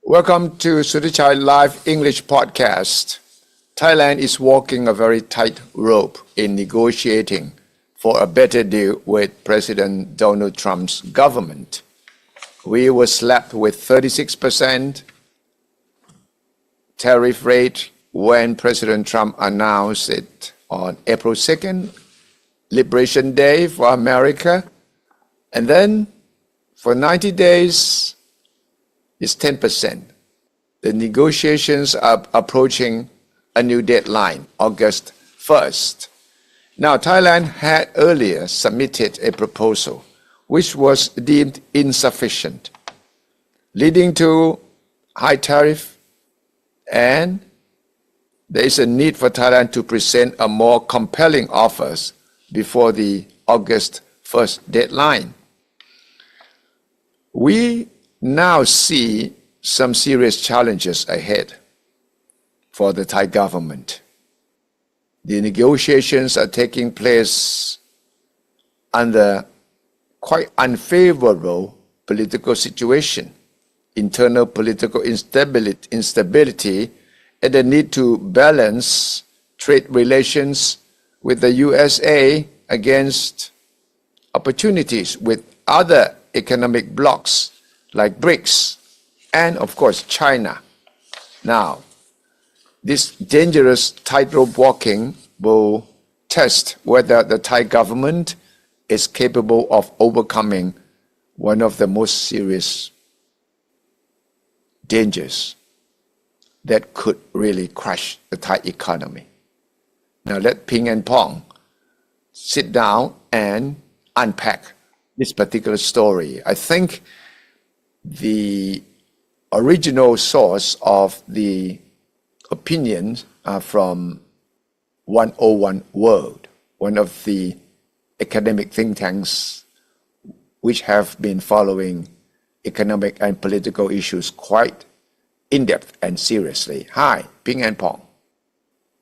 Welcome to Suthichai Live English Podcast. Thailand is walking a very tight rope in negotiating for a better deal with President Donald Trump's government. We were slapped with 36% tariff rate when President Trump announced it on April 2nd, Liberation Day for America. And then for 90 days, it's 10%. The negotiations are approaching a new deadline, August 1st. Now, Thailand had earlier submitted a proposal which was deemed insufficient, leading to high tariff, and there is a need for Thailand to present a more compelling offers before the August 1st deadline. We now see some serious challenges ahead for the Thai government. The negotiations are taking place under quite unfavorable political situation, internal political instability, and the need to balance trade relations with the USA against opportunities with other economic blocs like BRICS, and of course China. Now, this dangerous tightrope walking will test whether the Thai government is capable of overcoming one of the most serious dangers that could really crush the Thai economy. Now let Ping and Pong sit down and unpack this particular story. I think the original source of the opinions are from 101 World, one of the academic think tanks which have been following economic and political issues quite in-depth and seriously. Hi, Ping and Pong.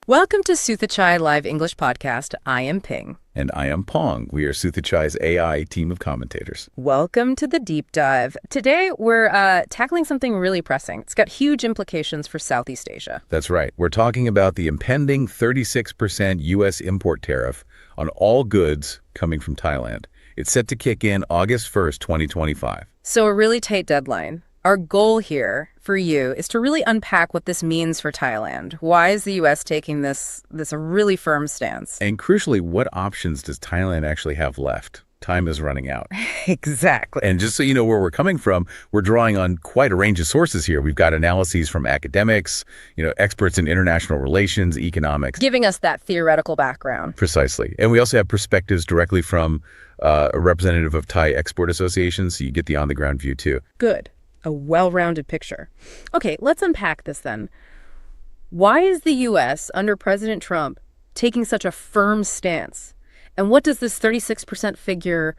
Welcome to Suthichai Live English Podcast. I am Ping. And I am Pong. We are Suthichai's AI team of commentators. Welcome to the deep dive. Today, we're tackling something really pressing. It's got huge implications for Southeast Asia. That's right. We're talking about the impending 36% U.S. import tariff on all goods coming from Thailand. It's set to kick in August 1st, 2025. So a really tight deadline. Our goal here for you is to really unpack what this means for Thailand. Why is the U.S. taking this really firm stance? And crucially, what options does Thailand actually have left? Time is running out. Exactly. And just so you know where we're coming from, we're drawing on quite a range of sources here. We've got analyses from academics, experts in international relations, economics. Giving us that theoretical background. Precisely. And we also have perspectives directly from a representative of Thai export associations, so you get the on-the-ground view too. Good. A well-rounded picture. Okay, let's unpack this then. Why is the U.S. under President Trump taking such a firm stance? And what does this 36% figure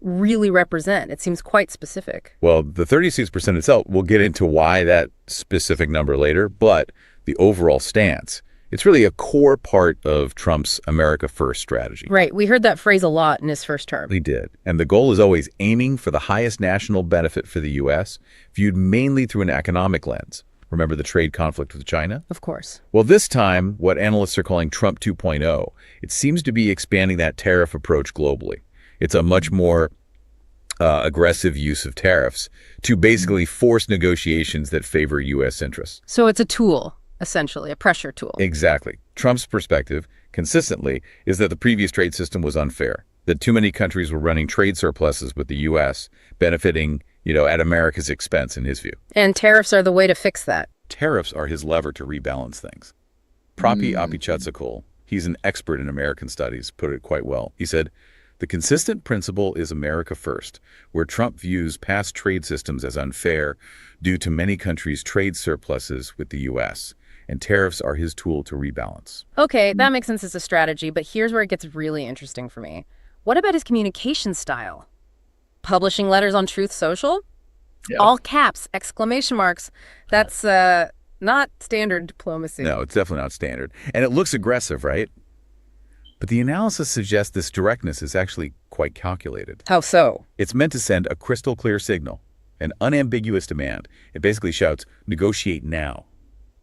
really represent? It seems quite specific. Well, the 36% itself, we'll get into why that specific number later, but the overall stance, it's really a core part of Trump's America First strategy. Right. We heard that phrase a lot in his first term. He did. And the goal is always aiming for the highest national benefit for the U.S., viewed mainly through an economic lens. Remember the trade conflict with China? Of course. Well, this time, what analysts are calling Trump 2.0, it seems to be expanding that tariff approach globally. It's a much more aggressive use of tariffs to basically force negotiations that favor U.S. interests. So it's a tool. Essentially, a pressure tool. Exactly. Trump's perspective, consistently, is that the previous trade system was unfair, that too many countries were running trade surpluses with the U.S., benefiting, at America's expense, in his view. And tariffs are the way to fix that. Tariffs are his lever to rebalance things. Prapi Apichatsakul, he's an expert in American studies, put it quite well. He said, the consistent principle is America First, where Trump views past trade systems as unfair due to many countries' trade surpluses with the U.S., and tariffs are his tool to rebalance. Okay, that makes sense as a strategy, but here's where it gets really interesting for me. What about his communication style? Publishing letters on Truth Social? Yeah. All caps, exclamation marks. That's not standard diplomacy. No, it's definitely not standard. And it looks aggressive, right? But the analysis suggests this directness is actually quite calculated. How so? It's meant to send a crystal clear signal. an unambiguous demand. It basically shouts, negotiate now.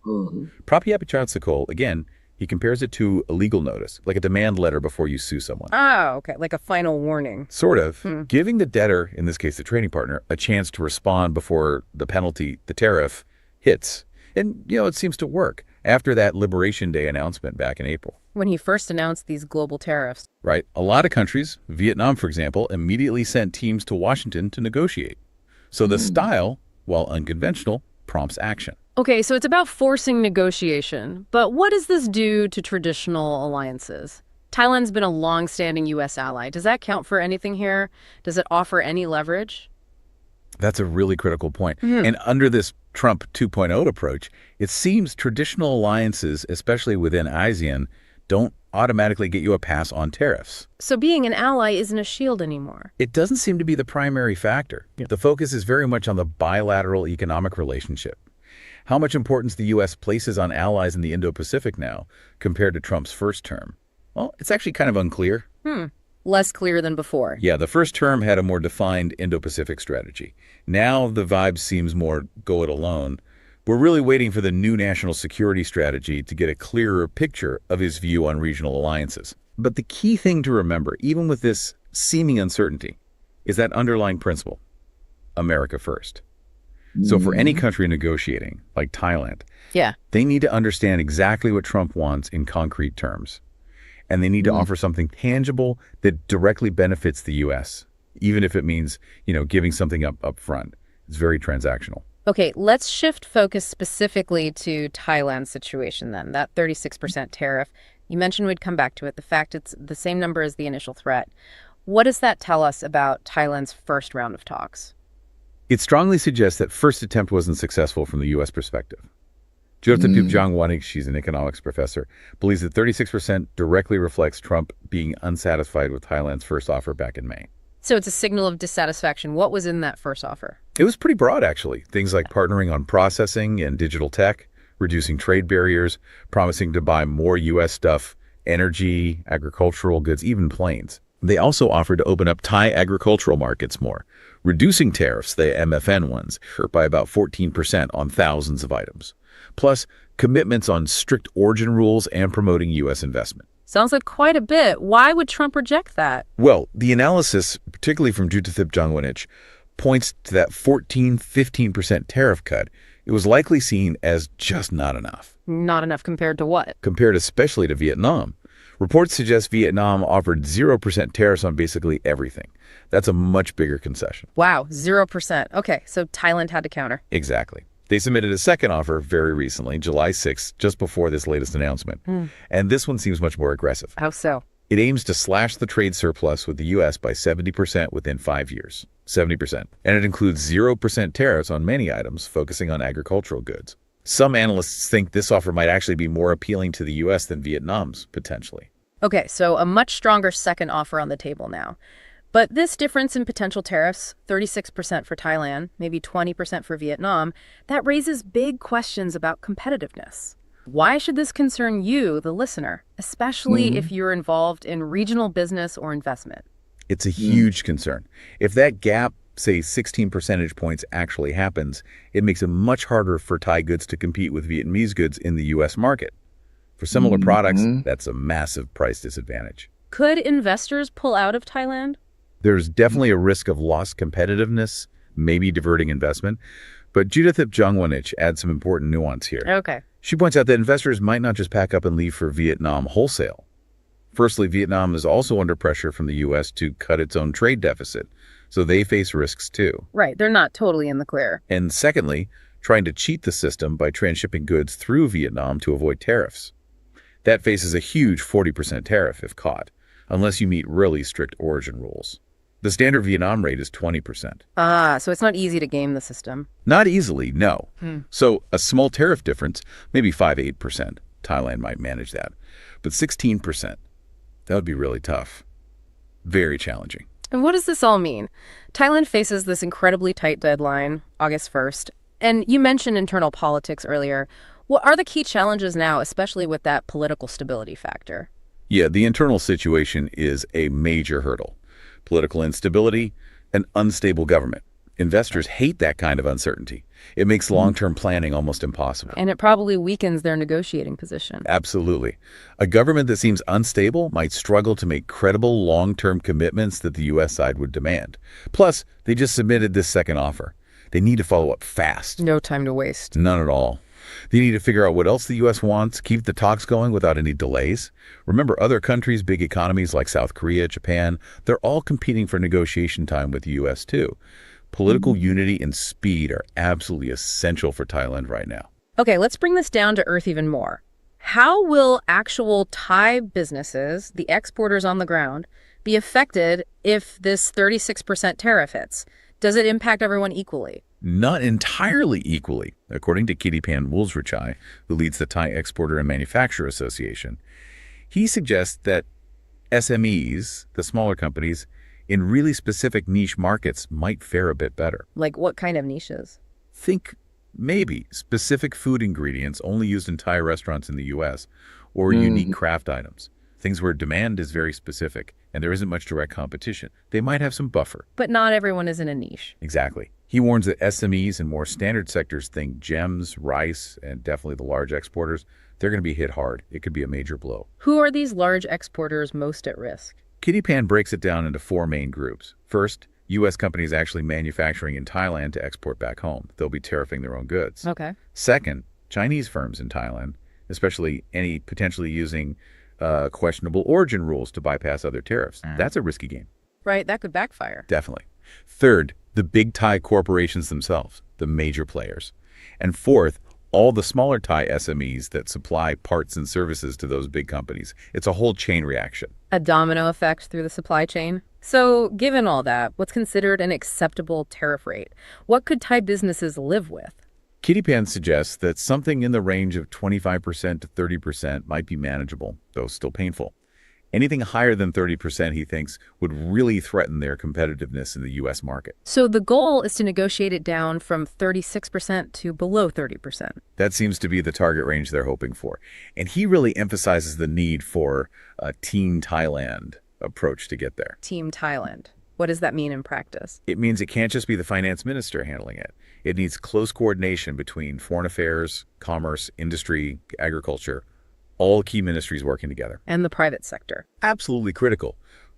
Prapi Apichatsikol, again, he compares it to a legal notice, like a demand letter before you sue someone. Oh, okay, like a final warning. Sort of, giving the debtor, in this case the trading partner, a chance to respond before the penalty, the tariff, hits. And, it seems to work after that Liberation Day announcement back in April. When he first announced these global tariffs. Right. A lot of countries, Vietnam, for example, immediately sent teams to Washington to negotiate. So the style, while unconventional, prompts action. Okay, so it's about forcing negotiation. But what does this do to traditional alliances? Thailand's been a long-standing U.S. ally. Does that count for anything here? Does it offer any leverage? That's a really critical point. And under this Trump 2.0 approach, it seems traditional alliances, especially within ASEAN, don't automatically get you a pass on tariffs. So being an ally isn't a shield anymore. It doesn't seem to be the primary factor. The focus is very much on the bilateral economic relationship. How much importance the U.S. places on allies in the Indo-Pacific now compared to Trump's first term? Well, it's actually kind of unclear. Less clear than before. Yeah, the first term had a more defined Indo-Pacific strategy. Now the vibe seems more go it alone. We're really waiting for the new national security strategy to get a clearer picture of his view on regional alliances. But the key thing to remember, even with this seeming uncertainty, is that underlying principle, America first. So for any country negotiating, like Thailand, they need to understand exactly what Trump wants in concrete terms. And they need to offer something tangible that directly benefits the U.S., even if it means, giving something up front. It's very transactional. Okay, let's shift focus specifically to Thailand's situation then, that 36% tariff. You mentioned we'd come back to it, the fact it's the same number as the initial threat. What does that tell us about Thailand's first round of talks? It strongly suggests that first attempt wasn't successful from the U.S. perspective. Jyotipip Jangwanik, she's an economics professor, believes that 36% directly reflects Trump being unsatisfied with Thailand's first offer back in May. So it's a signal of dissatisfaction. What was in that first offer? It was pretty broad, actually. Things like partnering on processing and digital tech, reducing trade barriers, promising to buy more U.S. stuff, energy, agricultural goods, even planes. They also offered to open up Thai agricultural markets more, reducing tariffs, the MFN ones, by about 14% on thousands of items. Plus, commitments on strict origin rules and promoting U.S. investment. Sounds like quite a bit. Why would Trump reject that? Well, the analysis, particularly from Jyotipip Jangwanik, points to that 15% tariff cut. It was likely seen as just not enough. Not enough compared to what? Compared especially to Vietnam. Reports suggest Vietnam offered 0% tariffs on basically everything. That's a much bigger concession. Wow, 0%. Okay, so Thailand had to counter. Exactly. They submitted a second offer very recently, July 6th, just before this latest announcement. And this one seems much more aggressive. How so? It aims to slash the trade surplus with the U.S. by 70% within 5 years. 70%. And it includes 0% tariffs on many items, focusing on agricultural goods. Some analysts think this offer might actually be more appealing to the U.S. than Vietnam's, potentially. Okay, so a much stronger second offer on the table now. But this difference in potential tariffs, 36% for Thailand, maybe 20% for Vietnam, that raises big questions about competitiveness. Why should this concern you, the listener, especially if you're involved in regional business or investment? It's a huge concern. If that gap, say 16 percentage points, actually happens, it makes it much harder for Thai goods to compete with Vietnamese goods in the U.S. market. For similar products, that's a massive price disadvantage. Could investors pull out of Thailand? There's definitely a risk of lost competitiveness, maybe diverting investment. But Jyotipip Jangwanik adds some important nuance here. Okay. She points out that investors might not just pack up and leave for Vietnam wholesale. Firstly, Vietnam is also under pressure from the U.S. to cut its own trade deficit, so they face risks too. Right, they're not totally in the clear. And secondly, trying to cheat the system by transshipping goods through Vietnam to avoid tariffs. That faces a huge 40% tariff if caught, unless you meet really strict origin rules. The standard Vietnam rate is 20%. So it's not easy to game the system. Not easily, no. So a small tariff difference, maybe 5-8%, Thailand might manage that. But 16%, that would be really tough. Very challenging. And what does this all mean? Thailand faces this incredibly tight deadline, August 1st. And you mentioned internal politics earlier. What are the key challenges now, especially with that political stability factor? Yeah, the internal situation is a major hurdle. Political instability, an unstable government. Investors hate that kind of uncertainty. It makes long-term planning almost impossible. And it probably weakens their negotiating position. Absolutely. A government that seems unstable might struggle to make credible long-term commitments that the U.S. side would demand. Plus, they just submitted this second offer. They need to follow up fast. No time to waste. None at all. They need to figure out what else the U.S. wants, keep the talks going without any delays. Remember, other countries, big economies like South Korea, Japan, they're all competing for negotiation time with the U.S. too. Political unity and speed are absolutely essential for Thailand right now. Okay, let's bring this down to earth even more. How will actual Thai businesses, the exporters on the ground, be affected if this 36% tariff hits? Does it impact everyone equally? Not entirely equally, according to Kittipan Suthichai, who leads the Thai Exporter and Manufacturer Association. He suggests that SMEs, the smaller companies, in really specific niche markets might fare a bit better. Like what kind of niches? Think maybe specific food ingredients only used in Thai restaurants in the U.S. or unique craft items, things where demand is very specific and there isn't much direct competition. They might have some buffer. But not everyone is in a niche. Exactly. He warns that SMEs and more standard sectors, think gems, rice, and definitely the large exporters, they're going to be hit hard. It could be a major blow. Who are these large exporters most at risk? Kittipan breaks it down into four main groups. First, U.S. companies actually manufacturing in Thailand to export back home. They'll be tariffing their own goods. Okay. Second, Chinese firms in Thailand, especially any potentially using questionable origin rules to bypass other tariffs. That's a risky game. Right, that could backfire. Definitely. Third, the big Thai corporations themselves, the major players. And fourth, all the smaller Thai SMEs that supply parts and services to those big companies. It's a whole chain reaction. A domino effect through the supply chain. So, given all that, what's considered an acceptable tariff rate? What could Thai businesses live with? Kittipan suggests that something in the range of 25% to 30% might be manageable, though still painful. Anything higher than 30%, he thinks, would really threaten their competitiveness in the U.S. market. So the goal is to negotiate it down from 36% to below 30%. That seems to be the target range they're hoping for. And he really emphasizes the need for a Team Thailand approach to get there. Team Thailand. What does that mean in practice? It means it can't just be the finance minister handling it. It needs close coordination between foreign affairs, commerce, industry, agriculture, all key ministries working together. And the private sector. Absolutely critical.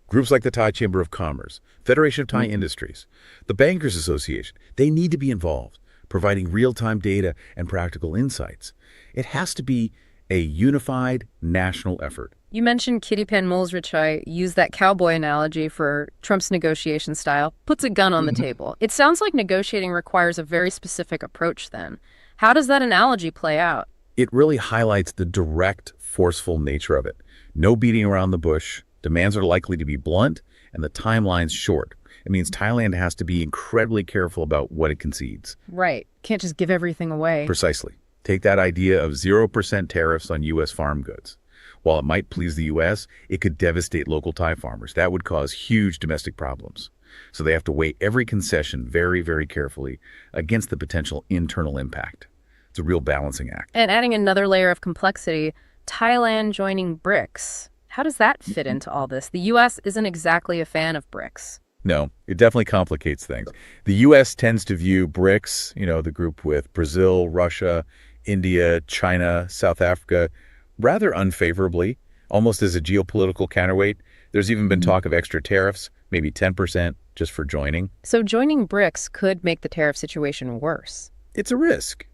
Groups like the Thai Chamber of Commerce, Federation of Thai Industries, the Bankers Association, they need to be involved, providing real-time data and practical insights. It has to be a unified national effort. You mentioned Kittipan Suthichai used that cowboy analogy for Trump's negotiation style, puts a gun on the table. It sounds like negotiating requires a very specific approach then. How does that analogy play out? It really highlights the direct, forceful nature of it. No beating around the bush, demands are likely to be blunt, and the timeline's short. It means Thailand has to be incredibly careful about what it concedes. Right. Can't just give everything away. Precisely. Take that idea of 0% tariffs on U.S. farm goods. While it might please the U.S., it could devastate local Thai farmers. That would cause huge domestic problems. So they have to weigh every concession very, very carefully against the potential internal impact. It's a real balancing act. And adding another layer of complexity, Thailand joining BRICS. How does that fit into all this? The U.S. isn't exactly a fan of BRICS. No, it definitely complicates things. The U.S. tends to view BRICS, the group with Brazil, Russia, India, China, South Africa, rather unfavorably, almost as a geopolitical counterweight. There's even been talk of extra tariffs, maybe 10% just for joining. So joining BRICS could make the tariff situation worse. It's a risk.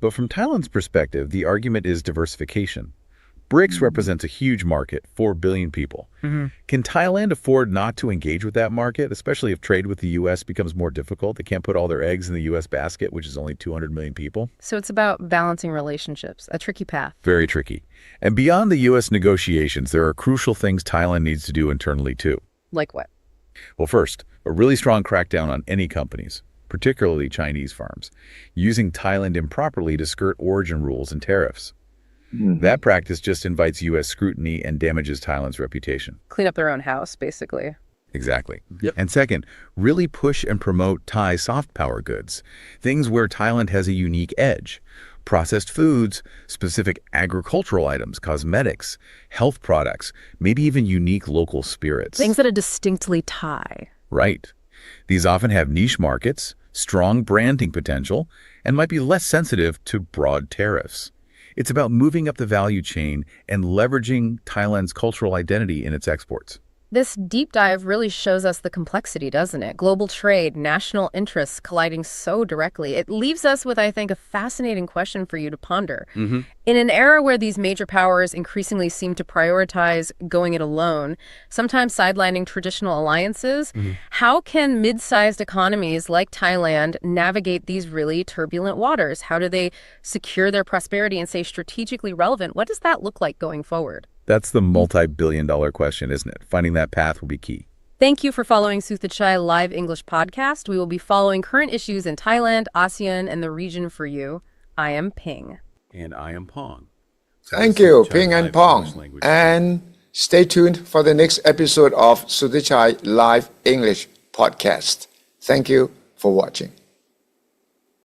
But from Thailand's perspective, the argument is diversification. BRICS represents a huge market, 4 billion people. Can Thailand afford not to engage with that market, especially if trade with the U.S. becomes more difficult? They can't put all their eggs in the U.S. basket, which is only 200 million people. So it's about balancing relationships, a tricky path. Very tricky. And beyond the U.S. negotiations, there are crucial things Thailand needs to do internally, too. Like what? Well, first, a really strong crackdown on any companies, particularly Chinese farms, using Thailand improperly to skirt origin rules and tariffs. That practice just invites U.S. scrutiny and damages Thailand's reputation. Clean up their own house, basically. Exactly. And second, really push and promote Thai soft power goods, things where Thailand has a unique edge. Processed foods, specific agricultural items, cosmetics, health products, maybe even unique local spirits. Things that are distinctly Thai. Right. These often have niche markets, strong branding potential, and might be less sensitive to broad tariffs. It's about moving up the value chain and leveraging Thailand's cultural identity in its exports. This deep dive really shows us the complexity, doesn't it? Global trade, national interests colliding so directly. It leaves us with, I think, a fascinating question for you to ponder. In an era where these major powers increasingly seem to prioritize going it alone, sometimes sidelining traditional alliances, how can mid-sized economies like Thailand navigate these really turbulent waters? How do they secure their prosperity and stay strategically relevant? What does that look like going forward? That's the multi-billion-dollar question, isn't it? Finding that path will be key. Thank you for following Suthichai Live English Podcast. We will be following current issues in Thailand, ASEAN, and the region for you. I am Ping. And I am Pong. Thank you, Ping and Pong. And stay tuned for the next episode of Suthichai Live English Podcast. Thank you for watching.